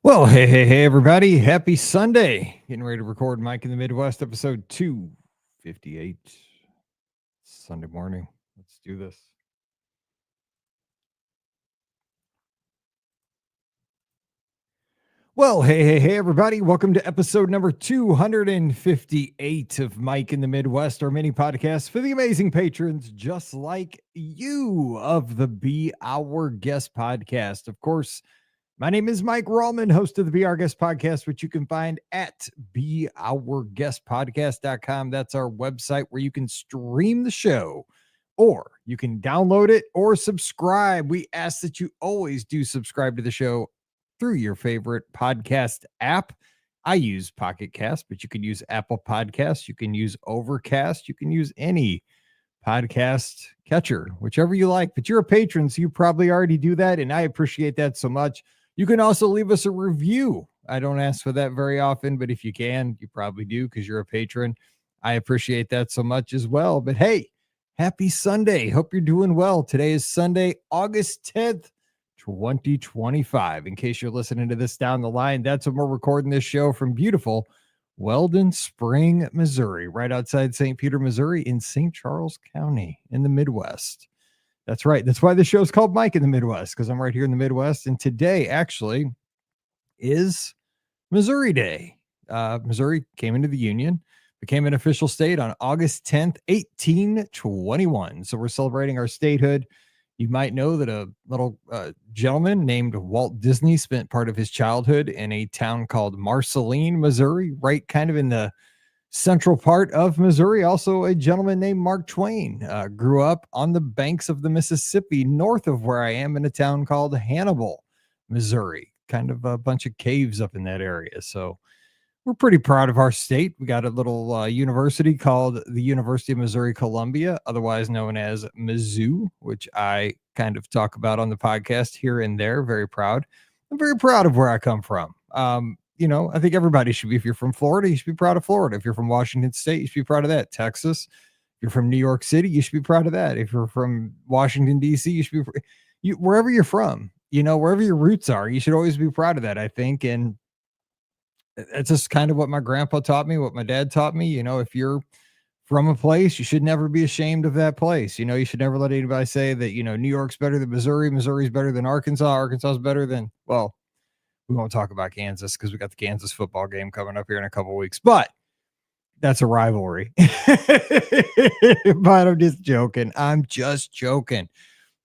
Well, hey, everybody. Happy Sunday. Getting ready to record Mike in the Midwest, episode 258. Sunday morning. Let's do this. Well, hey, everybody. Welcome to episode number 258 of Mike in the Midwest, our mini podcast for the amazing patrons just like you of the Be Our Guest podcast. Of course, my name is Mike Rallman, host of the Be Our Guest podcast, which you can find at beourguestpodcast.com. That's our website where you can stream the show or you can download it or subscribe. We ask that you always do subscribe to the show through your favorite podcast app. I use Pocket Cast, but you can use Apple Podcasts. You can use Overcast. You can use any podcast catcher, whichever you like. But you're a patron, so you probably already do that, and I appreciate that so much. You can also leave us a review. I don't ask for that very often, but if you can, you probably do because you're a patron. I appreciate that so much as well. But hey, happy Sunday. Hope you're doing well. Today is Sunday, August 10th, 2025. In case you're listening to this down the line, that's when we're recording this show from beautiful Weldon Spring, Missouri, right outside St. Peter, Missouri in St. Charles County in the Midwest. That's right. That's why the show's called Mike in the Midwest, because I'm right here in the Midwest. And today actually is Missouri Day. Missouri came into the Union, became an official state on August 10th, 1821. So we're celebrating our statehood. You might know that a little gentleman named Walt Disney spent part of his childhood in a town called Marceline, Missouri, right kind of in the central part of Missouri. Also, a gentleman named Mark Twain grew up on the banks of the Mississippi, north of where I am in a town called Hannibal, Missouri. Kind of a bunch of caves up in that area. So we're pretty proud of our state. We got a little university called the University of Missouri Columbia, otherwise known as Mizzou, which I kind of talk about on the podcast here and there. Very proud. I'm very proud of where I come from. I think everybody should be. If you're from Florida, you should be proud of Florida. If you're from Washington State, you should be proud of that. Texas, if you're from New York City, you should be proud of that. If you're from Washington, D.C., you should be wherever you're from, wherever your roots are, you should always be proud of that, I think. And it's just kind of what my grandpa taught me, what my dad taught me. If you're from a place, you should never be ashamed of that place. You should never let anybody say that, New York's better than Missouri. Missouri's better than Arkansas. Arkansas is better than, well, we won't talk about Kansas because we got the Kansas football game coming up here in a couple of weeks, but that's a rivalry. But I'm just joking.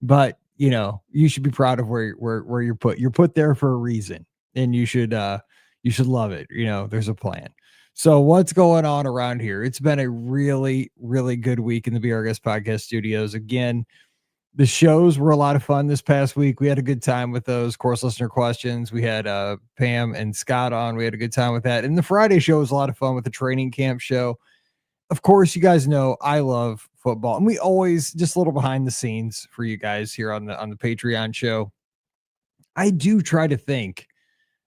But you should be proud of where you're put. You're put there for a reason, and you should love it. There's a plan. So what's going on around here? It's been a really, really good week in the Be Our Guest podcast studios. Again, the shows were a lot of fun this past week. We had a good time with those. Of course, listener questions. We had Pam and Scott on. We had a good time with that. And the Friday show was a lot of fun with the training camp show. Of course, you guys know I love football. And we always, just a little behind the scenes for you guys here on the Patreon show. I do try to think.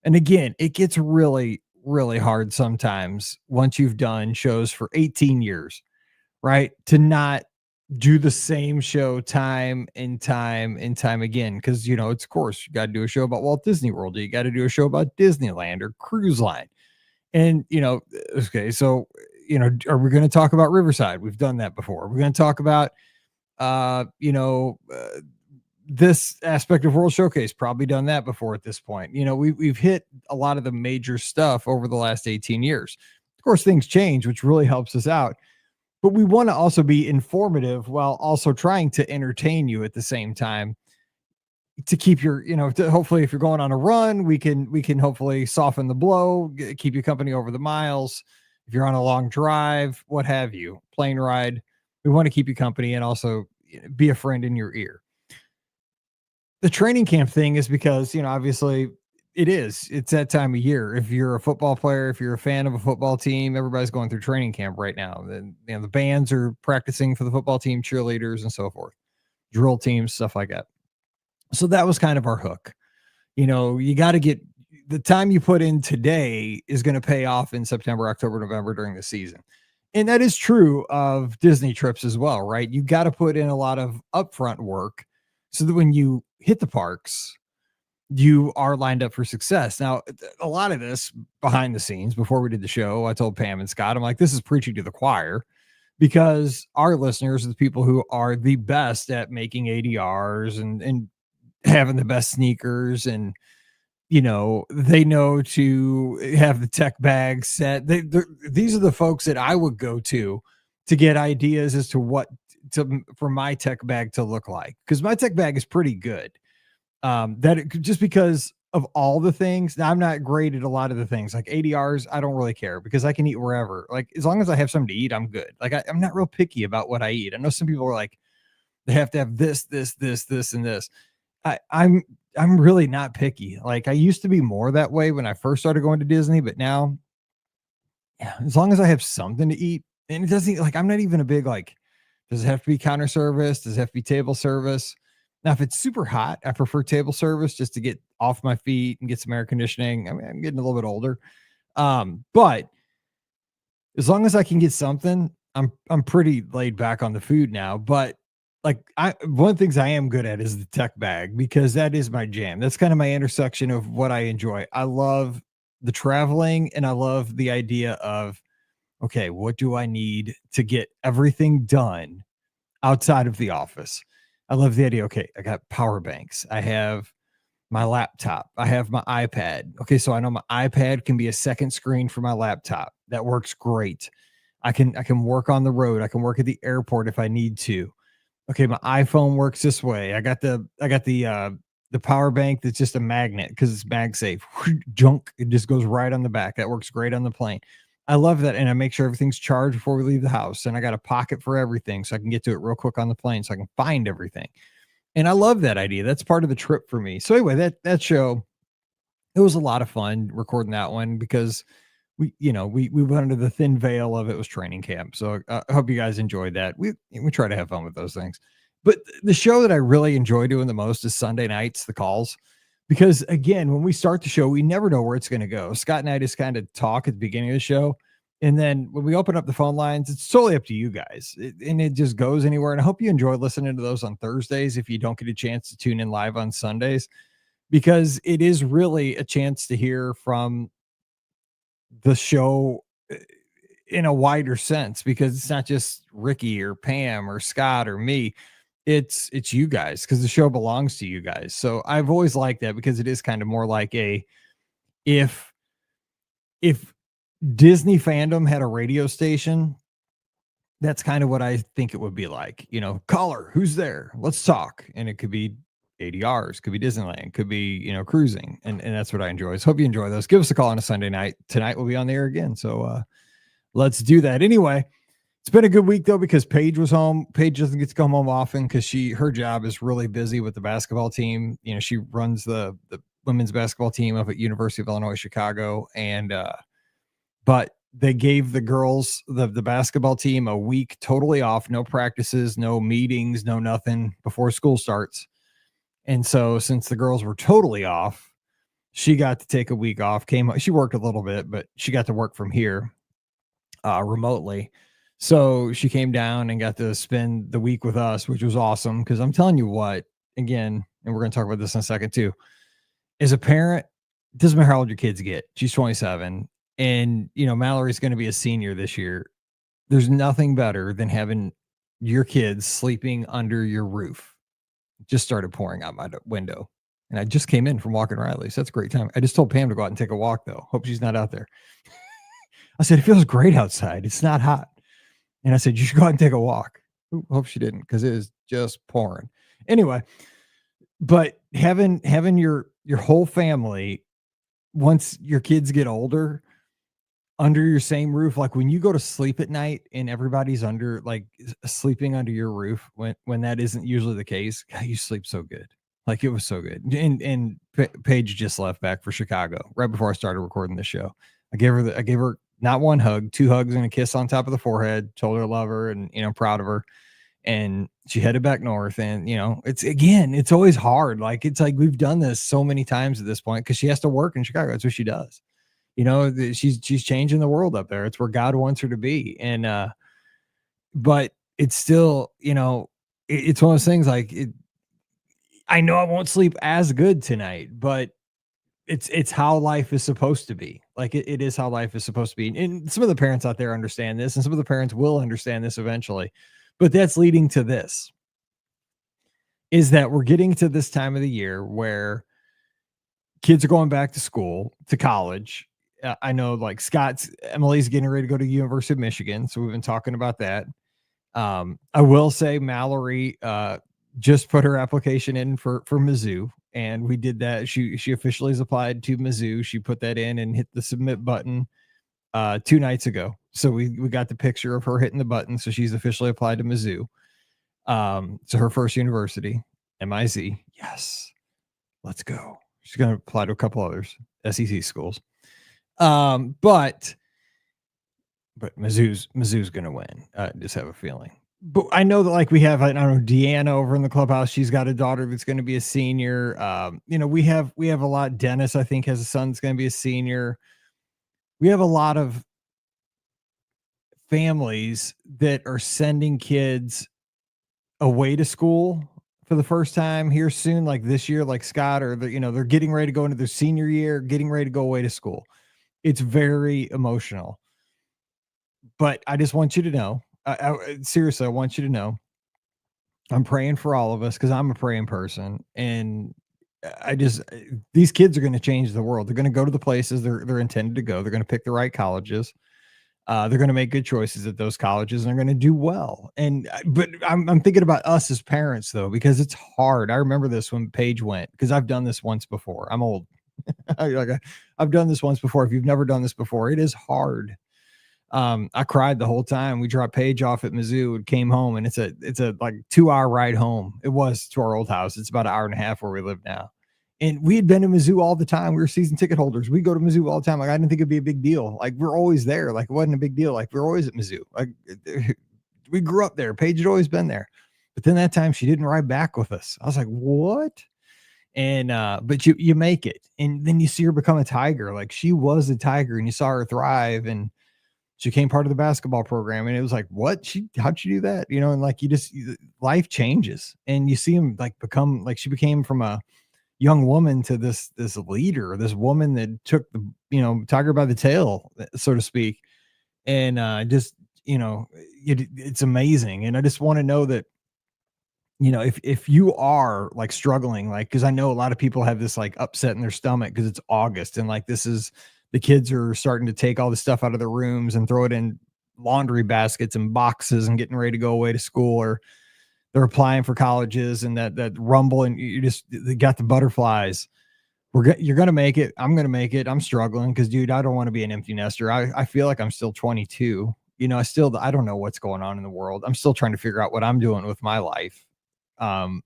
And again, it gets really, really hard sometimes once you've done shows for 18 years, right? To not do the same show time and time again. Because, it's, of course, you got to do a show about Walt Disney World. You got to do a show about Disneyland or Cruise Line. And, okay, so, are we going to talk about Riverside? We've done that before. We're going to talk about, this aspect of World Showcase, probably done that before at this point. We've hit a lot of the major stuff over the last 18 years. Of course, things change, which really helps us out. But we want to also be informative while also trying to entertain you at the same time to keep your, hopefully if you're going on a run, we can hopefully soften the blow, keep you company over the miles. If you're on a long drive, what have you, plane ride, we want to keep you company and also be a friend in your ear. The training camp thing is because, obviously it's that time of year. If you're a football player, if you're a fan of a football team, everybody's going through training camp right now. Then, the bands are practicing for the football team, cheerleaders and so forth, drill teams, stuff like that. So that was kind of our hook. You got to get the time you put in today is going to pay off in September, October, November during the season. And that is true of Disney trips as well, right? You got to put in a lot of upfront work so that when you hit the parks, you are lined up for success. Now, a lot of this behind the scenes, before we did the show, I told Pam and Scott, I'm like, this is preaching to the choir, because our listeners are the people who are the best at making ADRs and having the best sneakers, and they know to have the tech bag set. These are the folks that I would go to get ideas as to what for my tech bag to look like, because my tech bag is pretty good. Just because of all the things. Now, I'm not great at a lot of the things like ADRs. I don't really care because I can eat wherever. Like, as long as I have something to eat, I'm good. Like, I'm not real picky about what I eat. I know some people are like, they have to have this, and this. I'm really not picky. Like, I used to be more that way when I first started going to Disney, but now, yeah, as long as I have something to eat, and it doesn't, like, I'm not even a big, like, does it have to be counter service? Does it have to be table service? Now, if it's super hot, I prefer table service just to get off my feet and get some air conditioning. I mean, I'm getting a little bit older. But as long as I can get something, I'm pretty laid back on the food now. But like, one of the things I am good at is the tech bag, because that is my jam. That's kind of my intersection of what I enjoy. I love the traveling, and I love the idea of, okay, what do I need to get everything done outside of the office? I love the idea. Okay, I got power banks. I have my laptop. I have my iPad. Okay, so I know my iPad can be a second screen for my laptop. That works great. I can work on the road. I can work at the airport if I need to. Okay, my iPhone works this way. I got the power bank that's just a magnet because it's MagSafe. Junk. It just goes right on the back. That works great on the plane. I love that. And I make sure everything's charged before we leave the house. And I got a pocket for everything so I can get to it real quick on the plane so I can find everything. And I love that idea. That's part of the trip for me. So anyway, that show, it was a lot of fun recording that one, because we went under the thin veil of it was training camp. So I hope you guys enjoyed that. We try to have fun with those things. But the show that I really enjoy doing the most is Sunday nights, the calls, because again, when we start the show, we never know where it's going to go. Scott and I just kind of talk at the beginning of the show. And then when we open up the phone lines, it's totally up to you guys, and it just goes anywhere. And I hope you enjoy listening to those on Thursdays if you don't get a chance to tune in live on Sundays, because it is really a chance to hear from the show in a wider sense, because it's not just Ricky or Pam or Scott or me. It's you guys, because the show belongs to you guys. So I've always liked that, because it is kind of more like if if Disney fandom had a radio station, that's kind of what I think it would be like. Caller, who's there? Let's talk. And it could be ADRs, could be Disneyland, could be, cruising. And that's what I enjoy. So hope you enjoy those. Give us a call on a Sunday night. Tonight we'll be on the air again. So let's do that. Anyway, it's been a good week though, because Paige was home. Paige doesn't get to come home often because her job is really busy with the basketball team. She runs the women's basketball team up at University of Illinois, Chicago. And but they gave the girls, the basketball team, a week totally off, no practices, no meetings, no nothing before school starts. And so since the girls were totally off, she got to take a week off. She worked a little bit, but she got to work from here remotely. So she came down and got to spend the week with us, which was awesome. Because I'm telling you what, again, and we're going to talk about this in a second too, as a parent, it doesn't matter how old your kids get. She's 27. And, Mallory's going to be a senior this year. There's nothing better than having your kids sleeping under your roof. It just started pouring out my window. And I just came in from walking Riley. So that's a great time. I just told Pam to go out and take a walk, though. Hope she's not out there. I said, it feels great outside. It's not hot. And I said, you should go out and take a walk. Ooh, hope she didn't, because it is just pouring. Anyway, but having your whole family, once your kids get older, under your same roof, like when you go to sleep at night and everybody's sleeping under your roof, when that isn't usually the case, God, you sleep so good. Like, it was so good. And Paige just left back for Chicago right before I started recording this show. I gave her not one hug, 2 hugs and a kiss on top of the forehead, told her I love her and, I'm proud of her. And she headed back north. And, it's always hard. Like, it's like, we've done this so many times at this point, because she has to work in Chicago. That's what she does. She's changing the world up there. It's where God wants her to be. And, but it's still, it's one of those things, like, I know I won't sleep as good tonight, but it's how life is supposed to be. Like it is how life is supposed to be. And some of the parents out there understand this, and some of the parents will understand this eventually. But that's leading to this is that we're getting to this time of the year where kids are going back to school, to college. I know like Emily's getting ready to go to the University of Michigan. So we've been talking about that. I will say Mallory just put her application in for Mizzou, and we did that. She officially has applied to Mizzou. She put that in and hit the submit button 2 nights ago. So we got the picture of her hitting the button. So she's officially applied to Mizzou. So her first university, MIZ. Yes, let's go. She's going to apply to a couple others, SEC schools. But Mizzou's going to win. I just have a feeling. But I know that like we have, I don't know, Deanna over in the clubhouse. She's got a daughter that's going to be a senior. We have a lot. Dennis, I think, has a son that's going to be a senior. We have a lot of families that are sending kids away to school for the first time here soon, like this year, like Scott, or they're getting ready to go into their senior year, getting ready to go away to school. It's very emotional. But I just want you to know, seriously, I want you to know, I'm praying for all of us because I'm a praying person. And these kids are going to change the world. They're going to go to the places they're intended to go. They're going to pick the right colleges. They're going to make good choices at those colleges and they're going to do well. But I'm thinking about us as parents though, because it's hard. I remember this when Paige went, because I've done this once before. I'm old. I've done this once before. If you've never done this before, it is hard. I cried the whole time. We dropped Paige off at Mizzou and came home, and it's a like 2-hour ride home. It was to our old house. It's about an hour and a half where we live now. And we had been to Mizzou all the time. We were season ticket holders. We go to Mizzou all the time. Like, I didn't think it'd be a big deal. Like, we're always there. Like, it wasn't a big deal. Like, we're always at Mizzou. Like, we grew up there. Paige had always been there. But then that time she didn't ride back with us. I was like, what? And but you make it. And then you see her become a Tiger. Like, she was a Tiger, and you saw her thrive, and she became part of the basketball program. And it was like, what? How'd she do that? And like, life changes, and you see him like become, like, she became from a young woman to this leader, this woman that took the, Tiger by the tail, so to speak. And it's amazing. And I just want to know that, if you are like struggling, like, cause I know a lot of people have this like upset in their stomach because it's August, and like, the kids are starting to take all the stuff out of their rooms and throw it in laundry baskets and boxes and getting ready to go away to school, or they're applying for colleges, and that rumble, and they got the butterflies. You're going to make it. I'm going to make it. I'm struggling because, dude, I don't want to be an empty nester. I feel like I'm still 22. I don't know what's going on in the world. I'm still trying to figure out what I'm doing with my life. How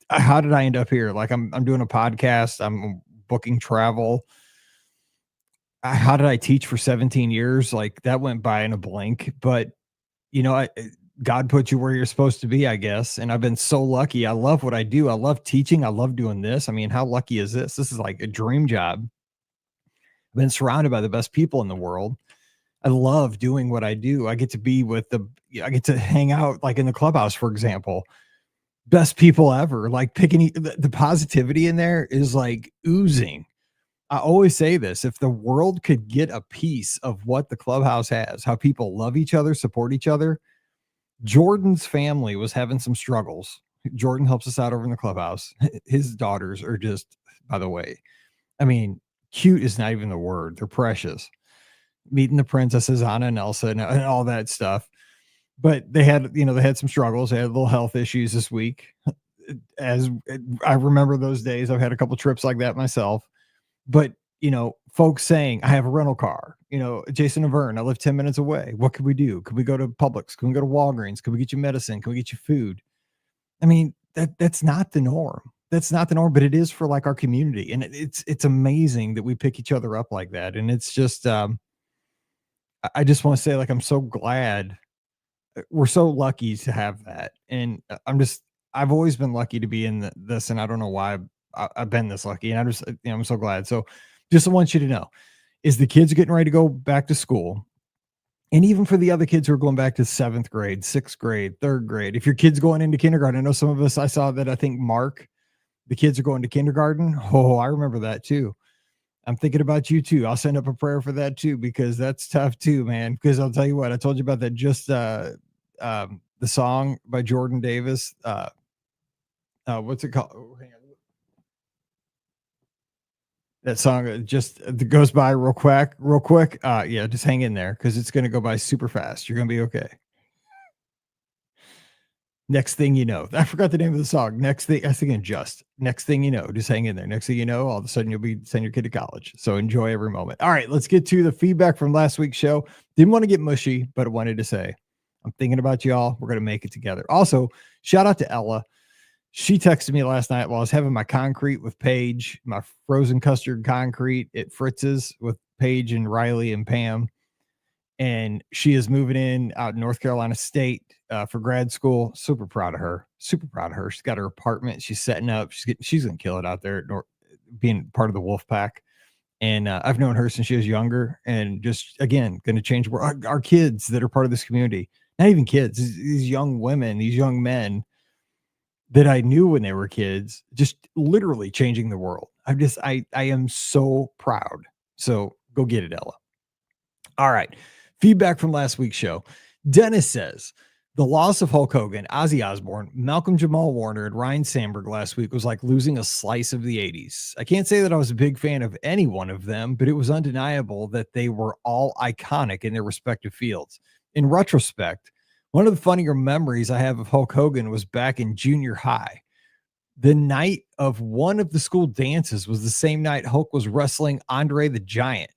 did I end up here? Like, I'm doing a podcast. I'm booking travel. How did I teach for 17 years? Like, that went by in a blink, but God put you where you're supposed to be, I guess. And I've been so lucky. I love what I do. I love teaching. I love doing this. I mean, how lucky is this? This is like a dream job. I've been surrounded by the best people in the world. I love doing what I do. I get to be I get to hang out like in the clubhouse, for example, best people ever. Like, picking the positivity in there is like oozing. I always say this: if the world could get a piece of what the clubhouse has, how people love each other, support each other. Jordan's family was having some struggles. Jordan helps us out over in the clubhouse. His daughters are just, by the way, I mean, cute is not even the word. They're precious. Meeting the princesses, Anna and Elsa, and all that stuff. But they had some struggles. They had little health issues this week. As I remember those days, I've had a couple trips like that myself. But, folks saying, I have a rental car, Jason and Vern, I live 10 minutes away. What could we do? Could we go to Publix? Can we go to Walgreens? Could we get you medicine? Can we get you food? I mean, that's not the norm. That's not the norm, but it is for like our community. And it's amazing that we pick each other up like that. And it's just, I just want to say, like, I'm so glad we're so lucky to have that. And I've always been lucky to be in this, and I don't know why I've been this lucky, and I'm so glad. So just want you to know, is the kids getting ready to go back to school. And even for the other kids who are going back to 7th grade, 6th grade, 3rd grade, if your kid's going into kindergarten, I know some of us, I saw that, I think Mark the kids are going to kindergarten. Oh, I remember that too. I'm thinking about you too. I'll send up a prayer for that too, because that's tough too, man. Because I'll tell you what, I told you about that just the song by Jordan Davis. What's it called? Oh, hang on. That song just goes by real quick, real quick. Yeah, just hang in there because it's gonna go by super fast. You're gonna be okay. Next thing you know, I forgot the name of the song. Next thing, I was thinking just next thing you know, just hang in there. Next thing you know, all of a sudden you'll be sending your kid to college. So enjoy every moment. All right, let's get to the feedback from last week's show. Didn't want to get mushy, but I wanted to say, I'm thinking about y'all. We're gonna make it together. Also, shout out to Ella. She texted me last night while I was having my concrete with Paige, my frozen custard concrete at Fritz's with Paige and Riley and Pam. And she is moving in out in North Carolina State for grad school. Super proud of her. Super proud of her. She's got her apartment. She's setting up. She's gonna kill it out there, being part of the Wolf Pack. And I've known her since she was younger, and just again going to change our kids that are part of this community. Not even kids, these young women, these young men that I knew when they were kids, just literally changing the world. I am so proud. So go get it, Ella. All right. Feedback from last week's show. Dennis says the loss of Hulk Hogan, Ozzy Osbourne, Malcolm Jamal Warner, and Ryan Sandberg last week was like losing a slice of the 80s. I can't say that I was a big fan of any one of them, but it was undeniable that they were all iconic in their respective fields. In retrospect, one of the funnier memories I have of Hulk Hogan was back in junior high. The night of one of the school dances was the same night Hulk was wrestling Andre the Giant.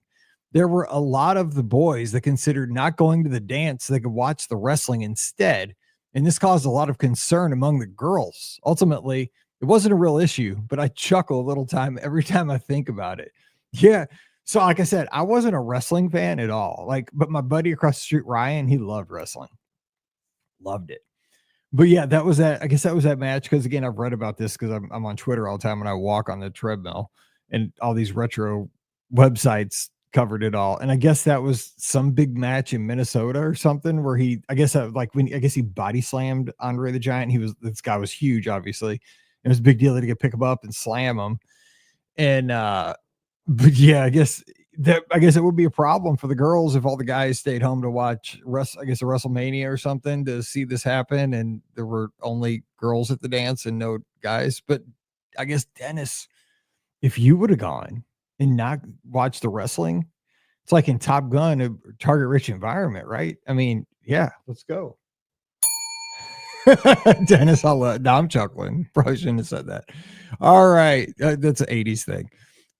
There were a lot of the boys that considered not going to the dance so they could watch the wrestling instead. And this caused a lot of concern among the girls. Ultimately, it wasn't a real issue, but I chuckle a little time every time I think about it. Yeah. So like I said, I wasn't a wrestling fan at all. But my buddy across the street, Ryan, he loved wrestling. Loved it. But yeah, that was that. I guess that was that match. Because again, I've read about this because I'm on Twitter all the time when I walk on the treadmill, and all these retro websites covered it all. And I guess that was some big match in Minnesota or something where I guess he body slammed Andre the Giant. This guy was huge, obviously. It was a big deal that he could pick him up and slam him. And but yeah, I guess it would be a problem for the girls if all the guys stayed home to watch a WrestleMania or something to see this happen, and there were only girls at the dance and no guys. But I guess, Dennis, if you would have gone and not watched the wrestling, it's like in Top Gun, a target rich environment, right? I mean, yeah, let's go. Dennis, I'm chuckling. Probably shouldn't have said that. All right. That's an 80s thing.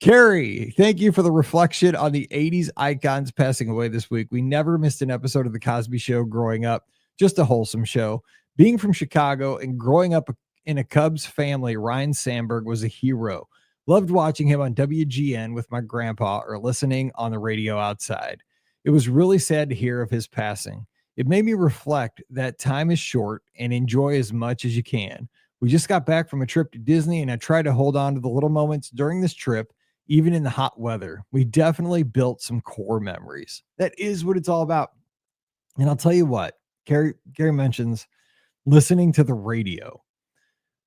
Carrie, thank you for the reflection on the 80s icons passing away this week. We never missed an episode of The Cosby Show growing up. Just a wholesome show. Being from Chicago and growing up in a Cubs family, Ryan Sandberg was a hero. Loved watching him on WGN with my grandpa or listening on the radio outside. It was really sad to hear of his passing. It made me reflect that time is short and enjoy as much as you can. We just got back from a trip to Disney, and I tried to hold on to the little moments during this trip, even in the hot weather. We definitely built some core memories. That is what it's all about. And I'll tell you what, Gary mentions listening to the radio.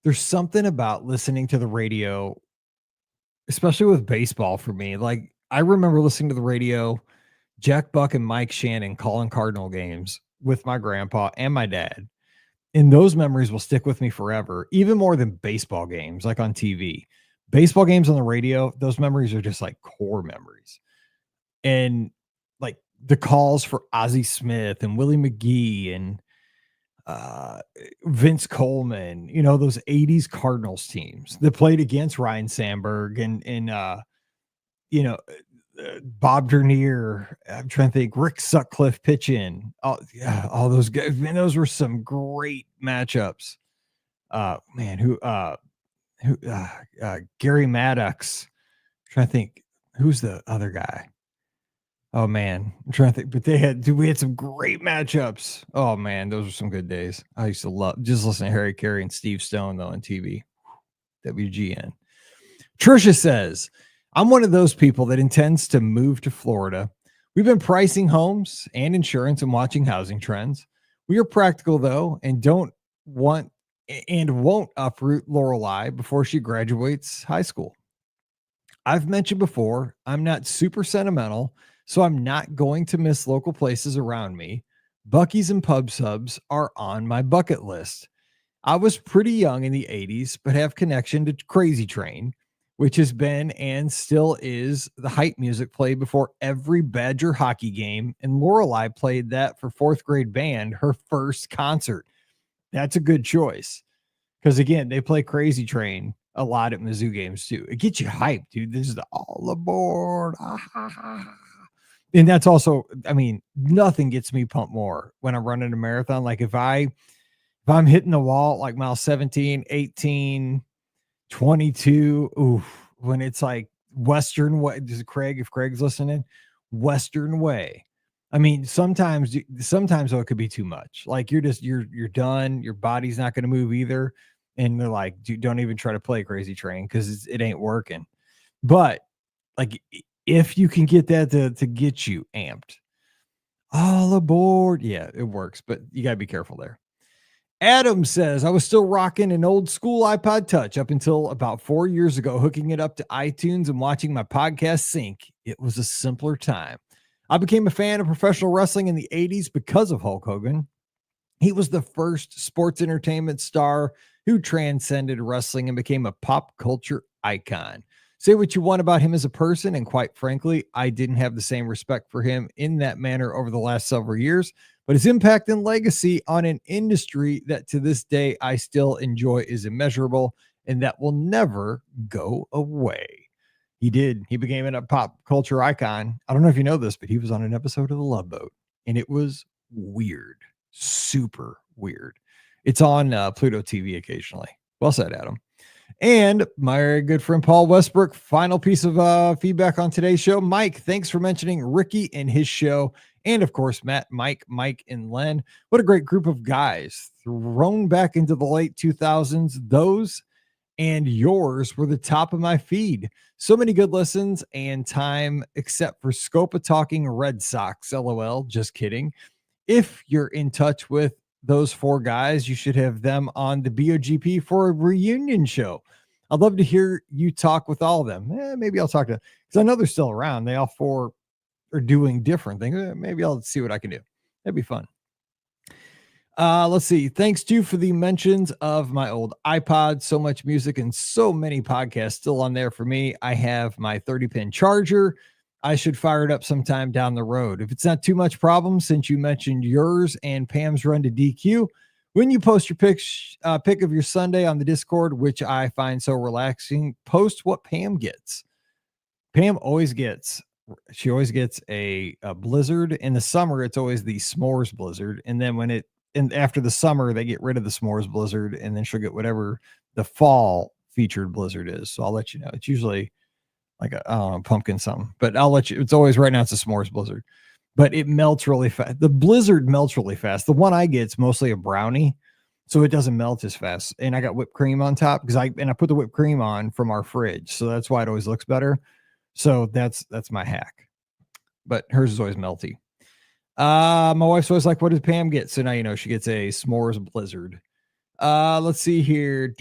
There's something about listening to the radio, especially with baseball for me. Like, I remember listening to the radio, Jack Buck and Mike Shannon calling Cardinal games with my grandpa and my dad. And those memories will stick with me forever, even more than baseball games, like on TV. Baseball games on the radio, those memories are just like core memories. And like the calls for Ozzie Smith and Willie McGee and Vince Coleman, those 80s Cardinals teams that played against Ryan Sandberg and Bob Dernier. I'm trying to think, Rick Sutcliffe pitch in. All those guys, man, those were some great matchups. Gary Maddox. I'm trying to think, who's the other guy? Oh man, I'm trying to think, but we had some great matchups. Oh man, those were some good days. I used to love just listening to Harry Carey and Steve Stone though on TV. WGN. Trisha says, I'm one of those people that intends to move to Florida. We've been pricing homes and insurance and watching housing trends. We are practical though, and don't want and won't uproot Lorelei before she graduates high school. I've mentioned before, I'm not super sentimental, so I'm not going to miss local places around me. Buc-ee's and pub subs are on my bucket list. I was pretty young in the 80s, but have connection to Crazy Train, which has been and still is the hype music played before every Badger hockey game. And Lorelei played that for fourth grade band, her first concert. That's a good choice. Because again, they play Crazy Train a lot at Mizzou games too. It gets you hyped, dude. This is the all aboard. Ah, ha, ha. And that's also, I mean, nothing gets me pumped more when I'm running a marathon. Like if I'm hitting the wall like mile 17, 18, 22, oof, when it's like Western way, Craig, if Craig's listening, Western way. I mean, sometimes though it could be too much. Like you're done, your body's not going to move either. And they're like, don't even try to play Crazy Train because it ain't working. But like if you can get that to get you amped, all aboard. Yeah, it works, but you gotta be careful there. Adam says, I was still rocking an old school iPod Touch up until about 4 years ago, hooking it up to iTunes and watching my podcast sync. It was a simpler time. I became a fan of professional wrestling in the 80s because of Hulk Hogan. He was the first sports entertainment star who transcended wrestling and became a pop culture icon. Say what you want about him as a person, and quite frankly, I didn't have the same respect for him in that manner over the last several years, but his impact and legacy on an industry that to this day I still enjoy is immeasurable, and that will never go away. He did. He became a pop culture icon. I don't know if you know this, but he was on an episode of The Love Boat, and it was weird, super weird. It's on Pluto TV occasionally. Well said, Adam. And my good friend Paul Westbrook, final piece of feedback on today's show. Mike, thanks for mentioning Ricky and his show. And of course, Matt, Mike, and Len. What a great group of guys thrown back into the late 2000s. Those and yours were the top of my feed. So many good listens and time, except for Scopa talking Red Sox. LOL. Just kidding. If you're in touch with those four guys, you should have them on the BOGP for a reunion show. I'd love to hear you talk with all of them. Maybe I'll talk to them because I know they're still around. They all four are doing different things. Maybe I'll see what I can do. That'd be fun. Let's see. Thanks too for the mentions of my old iPod. So much music and so many podcasts still on there for me. I have my 30-pin charger. I should fire it up sometime down the road. If it's not too much problem, since you mentioned yours and Pam's run to DQ, when you post your pic of your Sunday on the Discord, which I find so relaxing, post what Pam gets. Pam always gets a blizzard. In the summer, it's always the s'mores blizzard. And then after the summer, they get rid of the s'mores blizzard, and then she'll get whatever the fall featured blizzard is. So I'll let you know. It's usually like a pumpkin something, but I'll let you. It's always right now. It's a s'mores blizzard, but it melts really fast. The blizzard melts really fast. The one I get is mostly a brownie, so it doesn't melt as fast. And I got whipped cream on top because I put the whipped cream on from our fridge, so that's why it always looks better. So that's my hack. But hers is always melty. My wife's always like, "What does Pam get?" So now you know she gets a s'mores blizzard. Let's see here.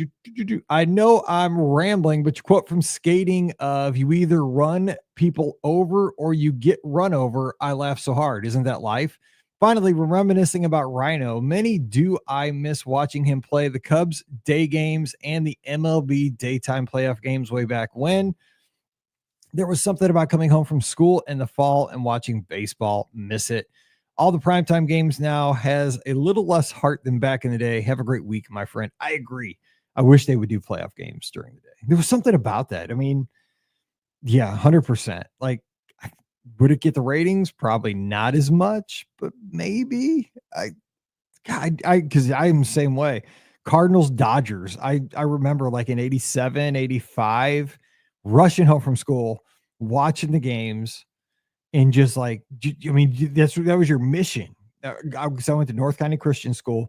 I know I'm rambling, but you quote from skating of you either run people over or you get run over. I laugh so hard. Isn't that life? Finally, we're reminiscing about Rhino. Many do I miss watching him play the Cubs day games and the MLB daytime playoff games way back when. There was something about coming home from school in the fall and watching baseball. Miss it. All the primetime games now has a little less heart than back in the day. Have a great week, my friend. I agree. I wish they would do playoff games during the day. There was something about that. I mean, yeah, 100%. Like, would it get the ratings? Probably not as much, but maybe. Because I'm the same way. Cardinals, Dodgers. I remember like in 87, 85, rushing home from school, watching the games, and just like, I mean, that was your mission. I went to North County Christian School,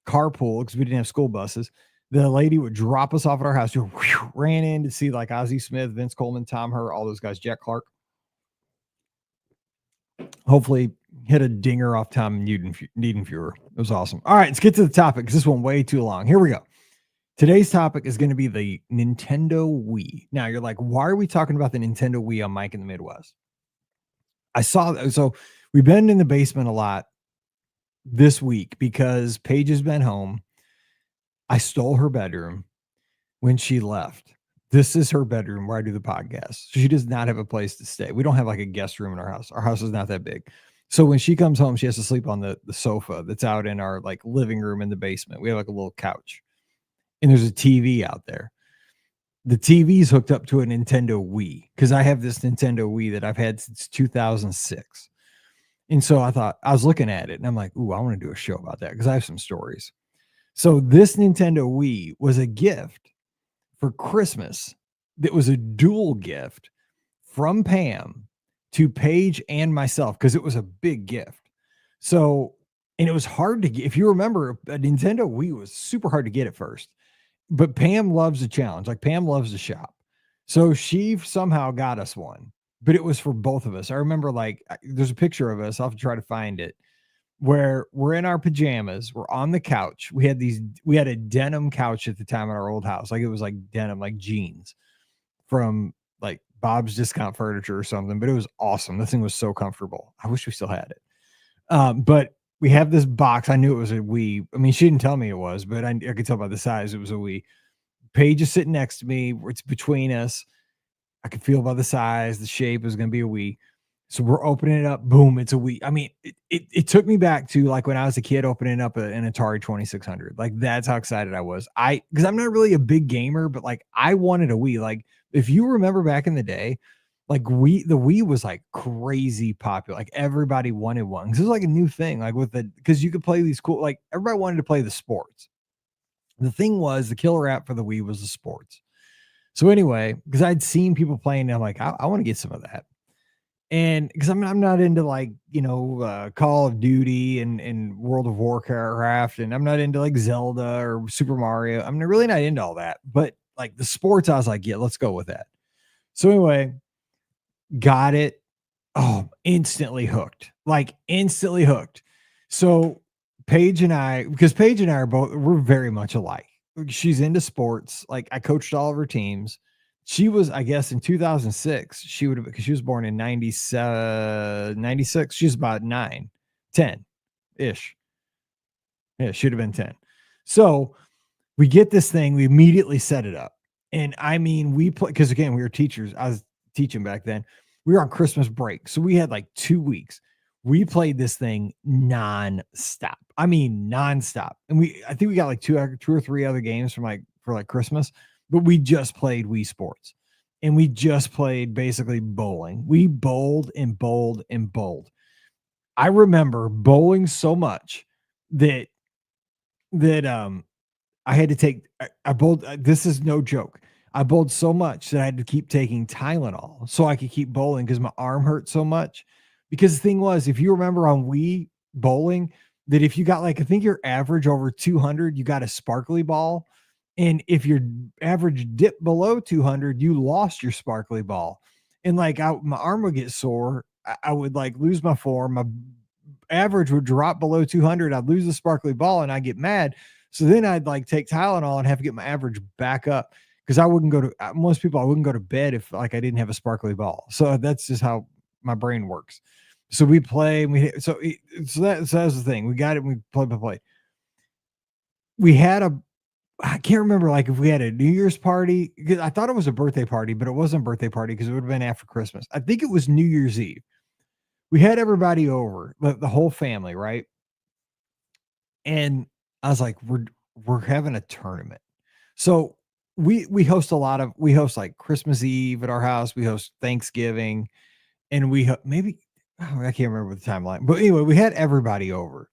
carpool because we didn't have school buses. The lady would drop us off at our house. Ran in to see like Ozzie Smith, Vince Coleman, Tom Herr, all those guys, Jack Clark. Hopefully hit a dinger off Tom Niedenfuhrer. It was awesome. All right, let's get to the topic because this one way too long. Here we go. Today's topic is going to be the Nintendo Wii. Now you're like, why are we talking about the Nintendo Wii on Mike in the Midwest? So we've been in the basement a lot this week because Paige has been home. I stole her bedroom when she left. This is her bedroom where I do the podcast. She does not have a place to stay. We don't have like a guest room in our house. Our house is not that big. So when she comes home, she has to sleep on the sofa that's out in our like living room in the basement. We have like a little couch and there's a TV out there. The TV's hooked up to a Nintendo Wii because I have this Nintendo Wii that I've had since 2006. And so I thought, I was looking at it and I'm like, ooh, I want to do a show about that because I have some stories. So this Nintendo Wii was a gift for Christmas that was a dual gift from Pam to Paige and myself because it was a big gift. So, and it was hard to get. If you remember, a Nintendo Wii was super hard to get at first, but Pam loves a challenge. Like Pam loves to shop. So she somehow got us one, but it was for both of us. I remember like there's a picture of us. I'll have to try to find it where we're in our pajamas, we're on the couch. We had a denim couch at the time in our old house. Like it was like denim, like jeans from like Bob's Discount Furniture or something, but it was awesome. This thing was so comfortable. I wish we still had it. But we have this box. I knew it was a Wii. I mean, she didn't tell me it was, but I could tell by the size it was a Wii. Paige is sitting next to me. It's between us. I could feel by the size, the shape is going to be a Wii. So we're opening it up. Boom, it's a Wii. I mean, it took me back to like when I was a kid opening up an Atari 2600. Like that's how excited I was. Because I'm not really a big gamer, but like I wanted a Wii. Like if you remember back in the day, like the Wii was like crazy popular. Like everybody wanted one. This was like a new thing. Like because you could play these cool. Like everybody wanted to play the sports. The thing was the killer app for the Wii was the sports. So anyway, because I'd seen people playing, I'm like, I want to get some of that. And because I'm not into like, Call of Duty and World of Warcraft, and I'm not into like Zelda or Super Mario. I'm really not into all that. But like the sports, I was like, yeah, let's go with that. So anyway, got it. Oh, instantly hooked. Like instantly hooked. So Paige and I, because Paige and I we're very much alike. She's into sports. Like I coached all of her teams. She was, I guess, in 2006, she would have, because she was born in 96. She's about 10 ish. Yeah, should have been 10. So we get this thing, we immediately set it up. And I mean, we play, because again, we were teachers. I was teaching back then. We were on Christmas break. So we had like 2 weeks. We played this thing nonstop. I mean, nonstop. And I think we got like two or three other games for like Christmas, but we just played Wii Sports and we just played basically bowling. We bowled and bowled and bowled. I remember bowling so much that I had to take, I bowled, this is no joke. I bowled so much that I had to keep taking Tylenol so I could keep bowling because my arm hurt so much. Because the thing was, if you remember on Wii bowling, that if you got like, I think your average over 200, you got a sparkly ball. And if your average dipped below 200, you lost your sparkly ball. And like my arm would get sore. I would like lose my form. My average would drop below 200. I'd lose the sparkly ball and I'd get mad. So then I'd like take Tylenol and have to get my average back up because I wouldn't most people, I wouldn't go to bed if like I didn't have a sparkly ball. So that's just how my brain works. So we play and so that's the thing. We got it. And we play. We had I can't remember like if we had a New Year's party because I thought it was a birthday party, but it wasn't a birthday party because it would have been after Christmas. I think it was New Year's Eve. We had everybody over, the whole family, right? And I was like, we're having a tournament. So we host like Christmas Eve at our house. We host Thanksgiving, and I can't remember the timeline. But anyway, we had everybody over,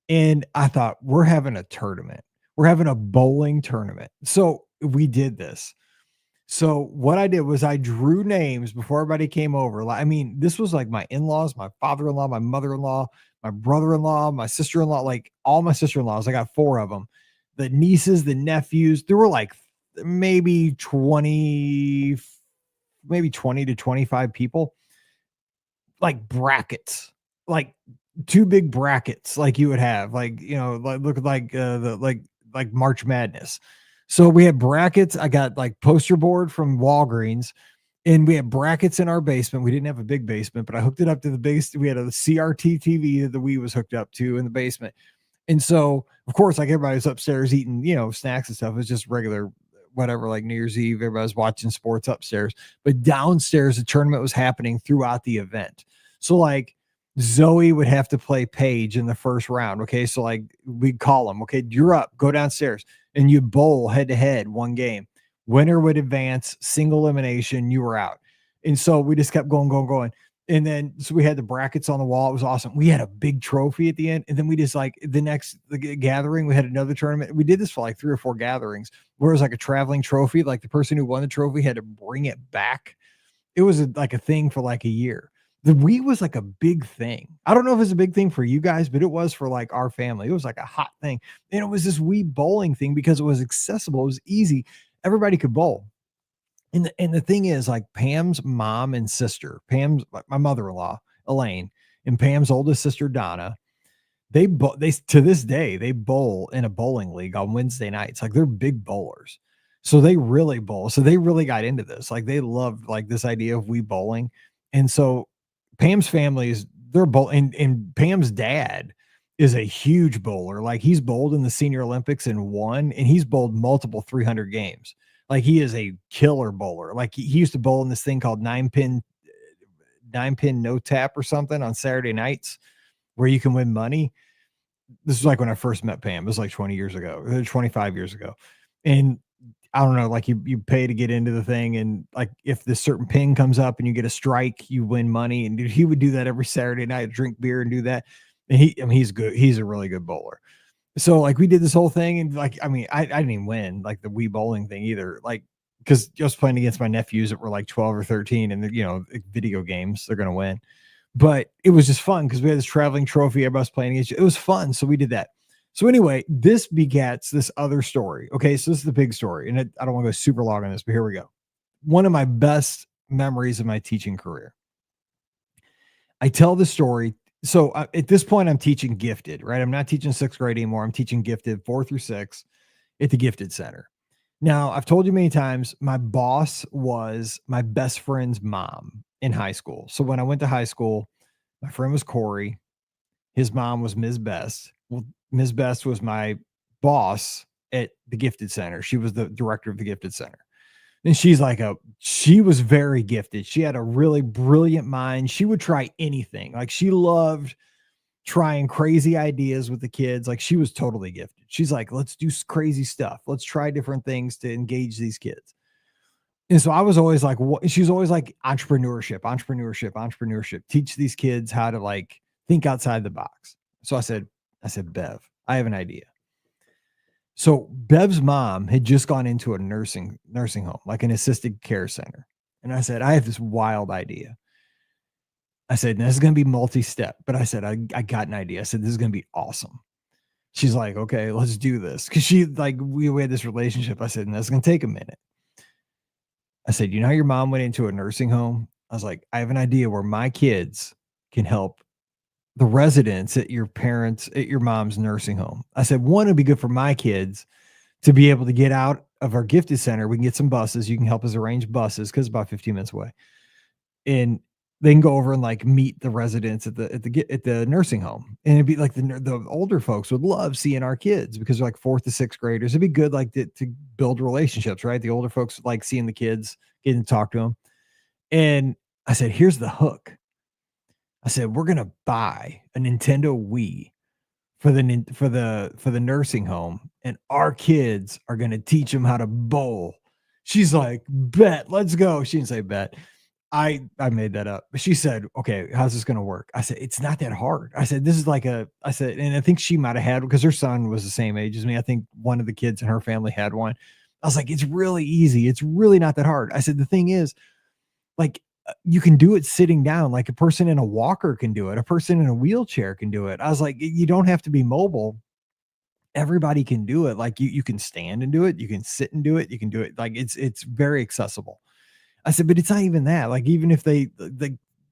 and I thought we're having a tournament. We're having a bowling tournament. So we did this. So what I did was I drew names before everybody came over. I mean, this was like my in-laws, my father-in-law, my mother-in-law, my brother-in-law, my sister-in-law, like all my sister-in-laws. I got 4 of them. The nieces, the nephews, there were like maybe 20 to 25 people, like brackets, like 2 big brackets, like you would have, like, like look like like March Madness. So we had brackets. I got like poster board from Walgreens, and we had brackets in our basement. We didn't have a big basement, but I hooked it up to the base. We had a CRT TV that the Wii was hooked up to in the basement. And so, of course, like everybody was upstairs eating, snacks and stuff. It was just regular, whatever, like New Year's Eve. Everybody was watching sports upstairs. But downstairs, the tournament was happening throughout the event. So, like, Zoe would have to play Paige in the first round. Okay. So, like, we'd call them, okay, you're up, go downstairs. And you bowl head to head one game. Winner would advance, single elimination, you were out. And so we just kept going, going, going. And then so we had the brackets on the wall. It was awesome. We had a big trophy at the end. And then we just like the gathering, we had another tournament. We did this for like 3 or 4 gatherings where it was like a traveling trophy. Like the person who won the trophy had to bring it back. It was like a thing for like a year. The Wii was like a big thing. I don't know if it's a big thing for you guys, but it was for like our family. It was like a hot thing. And it was this Wii bowling thing because it was accessible. It was easy. Everybody could bowl. And the thing is, like Pam's mom and sister, Pam's my mother-in-law, Elaine, and Pam's oldest sister, Donna, they to this day, they bowl in a bowling league on Wednesday nights. Like they're big bowlers. So they really bowl. So they really got into this. Like they loved like this idea of we bowling. And so Pam's family is they're bowling, and Pam's dad is a huge bowler. Like he's bowled in the Senior Olympics and won, and he's bowled multiple 300 games. Like he is a killer bowler. Like he used to bowl in this thing called nine pin no tap or something on Saturday nights where you can win money. This is like when I first met Pam. It was like 20 years ago, 25 years ago. And I don't know, like you pay to get into the thing. And like, if this certain pin comes up and you get a strike, you win money. And dude, he would do that every Saturday night, drink beer and do that. And he's good. He's a really good bowler. So like we did this whole thing, and like, I mean, I didn't even win like the Wii bowling thing either. Like, because I was playing against my nephews that were like 12 or 13 and video games, they're going to win. But it was just fun because we had this traveling trophy. Everybody was playing against you. It was fun. So we did that. So anyway, this begats this other story. Okay. So this is the big story. And I don't want to go super long on this, but here we go. One of my best memories of my teaching career. I tell the story. So at this point, I'm teaching gifted, right? I'm not teaching 6th grade anymore. I'm teaching gifted 4 through 6 at the Gifted Center. Now, I've told you many times, my boss was my best friend's mom in high school. So when I went to high school, my friend was Corey. His mom was Ms. Best. Well, Ms. Best was my boss at the Gifted Center. She was the director of the Gifted Center. And she was very gifted. She had a really brilliant mind. She would try anything. Like she loved trying crazy ideas with the kids. Like she was totally gifted. She's like, let's do crazy stuff. Let's try different things to engage these kids. And so I was always like, she's always like entrepreneurship. Teach these kids how to like think outside the box. So I said, Bev, I have an idea. So Bev's mom had just gone into a nursing home, like an assisted care center. And I said, I have this wild idea. I said, this is going to be multi-step, but I said, I got an idea. I said, this is going to be awesome. She's like, okay, let's do this. Cause she like, we had this relationship. I said, and that's going to take a minute. I said, you know how your mom went into a nursing home? I was like, I have an idea where my kids can help the residents at your mom's nursing home. I said, one, it'd be good for my kids to be able to get out of our Gifted Center. We can get some buses. You can help us arrange buses because it's about 15 minutes away. And they can go over and like meet the residents at the nursing home. And it'd be like the older folks would love seeing our kids because they're like 4th to 6th graders. It'd be good like to build relationships, right? The older folks like seeing the kids, getting to talk to them. And I said, here's the hook. I said, we're going to buy a Nintendo Wii for the nursing home, and our kids are going to teach them how to bowl. She's like, bet, let's go. She didn't say bet. I made that up. But she said, okay, how's this going to work? I said, it's not that hard. I said, this is like and I think she might have had, because her son was the same age as me. I think one of the kids in her family had one. I was like, it's really easy. It's really not that hard. I said, the thing is, like, you can do it sitting down. Like a person in a walker can do it. A person in a wheelchair can do it. I was like, you don't have to be mobile. Everybody can do it. Like you can stand and do it. You can sit and do it. You can do it. Like it's very accessible. I said, but it's not even that. Like, even if they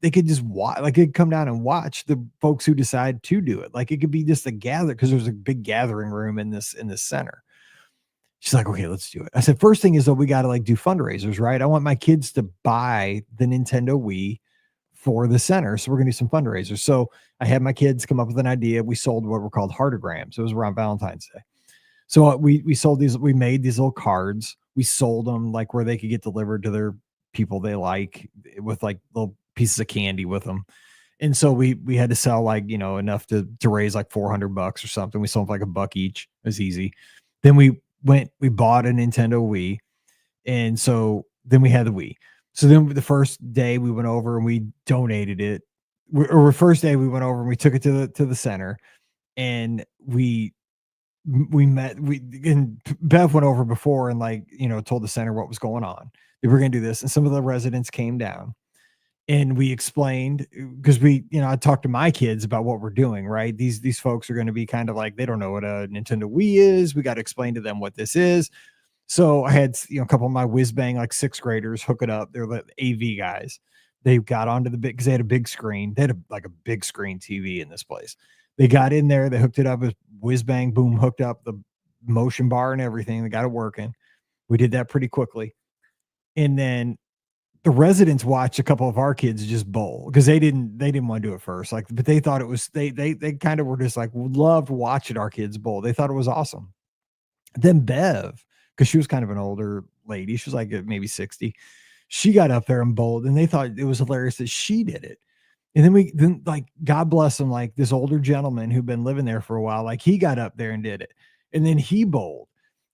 could just watch, like they'd come down and watch the folks who decide to do it. Like it could be just a gather, because there's a big gathering room in this center. She's like, okay, let's do it. I said, first thing is, though, we got to like do fundraisers, right? I want my kids to buy the Nintendo Wii for the center. So we're going to do some fundraisers. So I had my kids come up with an idea. We sold what were called heartograms. It was around Valentine's Day. So we sold these, we made these little cards. We sold them like where they could get delivered to their people they like with like little pieces of candy with them. And so we had to sell like, you know, enough to raise like $400 or something. We sold for like $1 each. It was easy. Then we bought a Nintendo Wii. And so then we had the Wii. So then the first day we went over and we donated it. Or the first day we went over and we took it to the center, and we met, and Bev went over before and like, you know, told the center what was going on. They were going to do this. And some of the residents came down and we explained, because you know, I talked to my kids about what we're doing, right? These folks are going to be kind of like, they don't know what a Nintendo Wii is. We got to explain to them what this is. So I had, you know, a couple of my whiz bang, like sixth graders hook it up. They're the AV guys. They got onto the big, because they had a big screen. They had like a big screen TV in this place. They got in there, they hooked it up with whiz bang, boom, hooked up the motion bar and everything. They got it working. We did that pretty quickly. And then the residents watched a couple of our kids just bowl, because they didn't want to do it first. Like, but they thought it was, they kind of were just like, loved watching our kids bowl. They thought it was awesome. Then Bev, because she was kind of an older lady, she was like maybe 60. She got up there and bowled, and they thought it was hilarious that she did it. And then like, God bless him, like this older gentleman who'd been living there for a while, like he got up there and did it. And then he bowled.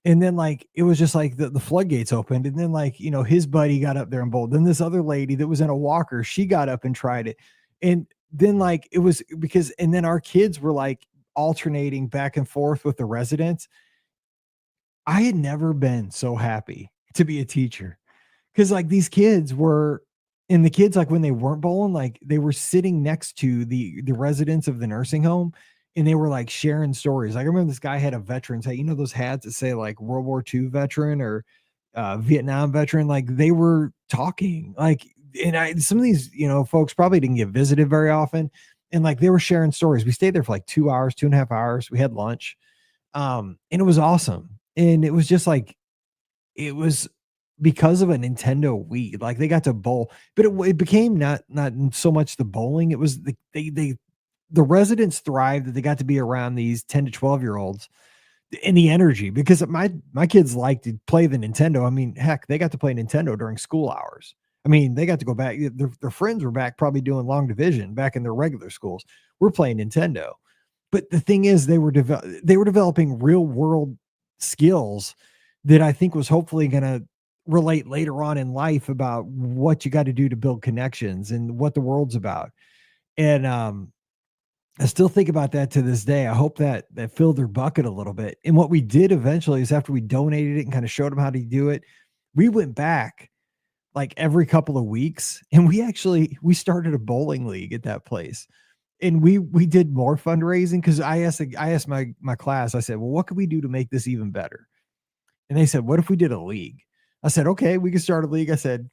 And then like, it was just like the floodgates opened. And then like, you know, his buddy got up there and bowled. Then this other lady that was in a walker, she got up and tried it. And then like, it was because, and then our kids were like alternating back and forth with the residents. I had never been so happy to be a teacher, because like these kids were, and the kids, like when they weren't bowling, like they were sitting next to the residents of the nursing home, and they were like sharing stories. Like I remember this guy had a veteran's hat, you know, those hats that say like World War II veteran or Vietnam veteran. Like they were talking, like, and some of these, you know, folks probably didn't get visited very often, and like they were sharing stories. We stayed there for like 2 hours, 2.5 hours. We had lunch, and it was awesome. And it was just like, it was because of a Nintendo Wii, like they got to bowl, but it became not so much the bowling. It was the residents thrived that they got to be around these 10 to 12-year-olds, and the energy, because my kids like to play the Nintendo. I mean, heck, they got to play Nintendo during school hours. I mean, they got to go back. Their friends were back probably doing long division back in their regular schools. We're playing Nintendo. But the thing is, they were developing real world skills that I think was hopefully going to relate later on in life about what you got to do to build connections and what the world's about. And I still think about that to this day. I hope that filled their bucket a little bit. And what we did eventually is, after we donated it and kind of showed them how to do it, we went back like every couple of weeks, and we started a bowling league at that place. And we did more fundraising, because I asked my class, I said, well, what could we do to make this even better? And they said, what if we did a league? I said, okay, we can start a league. I said,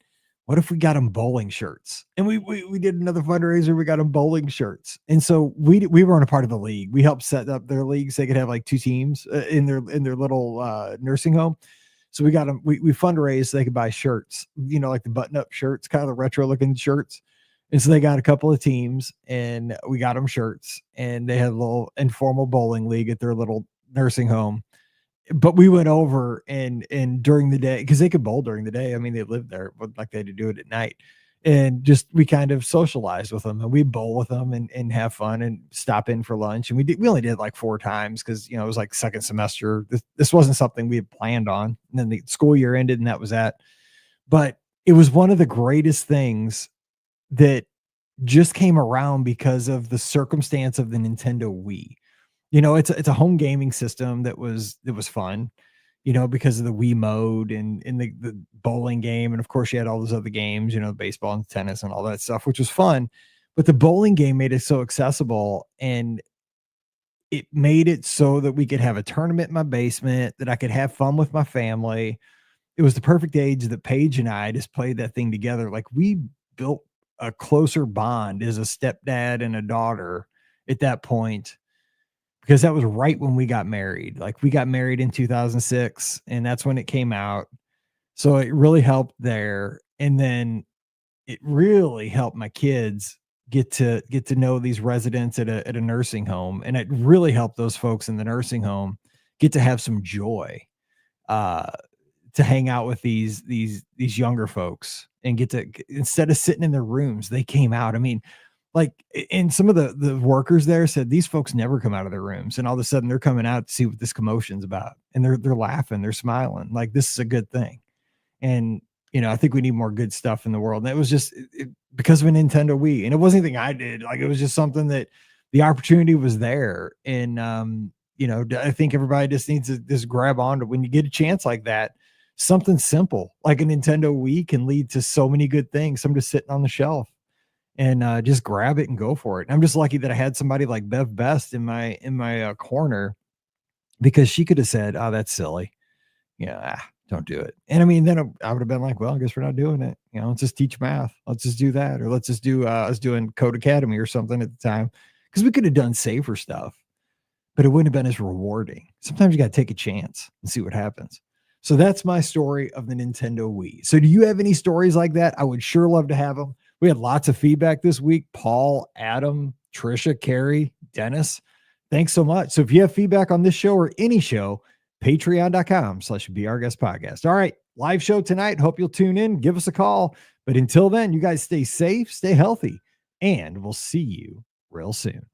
what if we got them bowling shirts? And we did another fundraiser. We got them bowling shirts. And so we weren't a part of the league. We helped set up their leagues. They could have like 2 teams in their little nursing home. So we got them, we fundraised so they could buy shirts, you know, like the button up shirts, kind of the retro looking shirts. And so they got a couple of teams, and we got them shirts, and they had a little informal bowling league at their little nursing home. But we went over and during the day, because they could bowl during the day. I mean, they lived there, but like they had to do it at night. And just, we kind of socialized with them, and we bowl with them and have fun and stop in for lunch. And we only did like 4 times, because, you know, it was like second semester. This wasn't something we had planned on. And then the school year ended, and that was that. But it was one of the greatest things that just came around because of the circumstance of the Nintendo Wii. You know, it's a home gaming system that was fun, you know, because of the Wii mode and in the bowling game. And of course you had all those other games, you know, baseball and tennis and all that stuff, which was fun. But the bowling game made it so accessible, and it made it so that we could have a tournament in my basement, that I could have fun with my family. It was the perfect age that Paige and I just played that thing together. Like, we built a closer bond as a stepdad and a daughter at that point, because that was right when we got married. Like we got married in 2006 and that's when it came out. So it really helped there. And then it really helped my kids get to know these residents at a nursing home. And it really helped those folks in the nursing home get to have some joy, uh, to hang out with these younger folks and get to, instead of sitting in their rooms, they came out. I mean, like, and some of the workers there said these folks never come out of their rooms, and all of a sudden they're coming out to see what this commotion's about, and they're laughing, they're smiling, like this is a good thing. And I think we need more good stuff in the world. And it was just because of a Nintendo Wii, and it wasn't anything I did. Like it was just something that the opportunity was there, and I think everybody just needs to just grab on to when you get a chance like that. Something simple like a Nintendo Wii can lead to so many good things. I'm just sitting on the shelf and just grab it and go for it. And I'm just lucky that I had somebody like Bev Best in my corner, because she could have said, "Oh, that's silly. Don't do it." And I mean, then I would have been like, "Well, I guess we're not doing it. Let's just teach math. Let's just do that, or let's just do I was doing Code Academy or something at the time, because we could have done safer stuff, but it wouldn't have been as rewarding. Sometimes you got to take a chance and see what happens." So that's my story of the Nintendo Wii. So do you have any stories like that? I would sure love to have them. We had lots of feedback this week. Paul, Adam, Trisha, Carrie, Dennis. Thanks so much. So if you have feedback on this show or any show, patreon.com/BeOurGuestPodcast. All right. Live show tonight. Hope you'll tune in. Give us a call. But until then, you guys stay safe, stay healthy, and we'll see you real soon.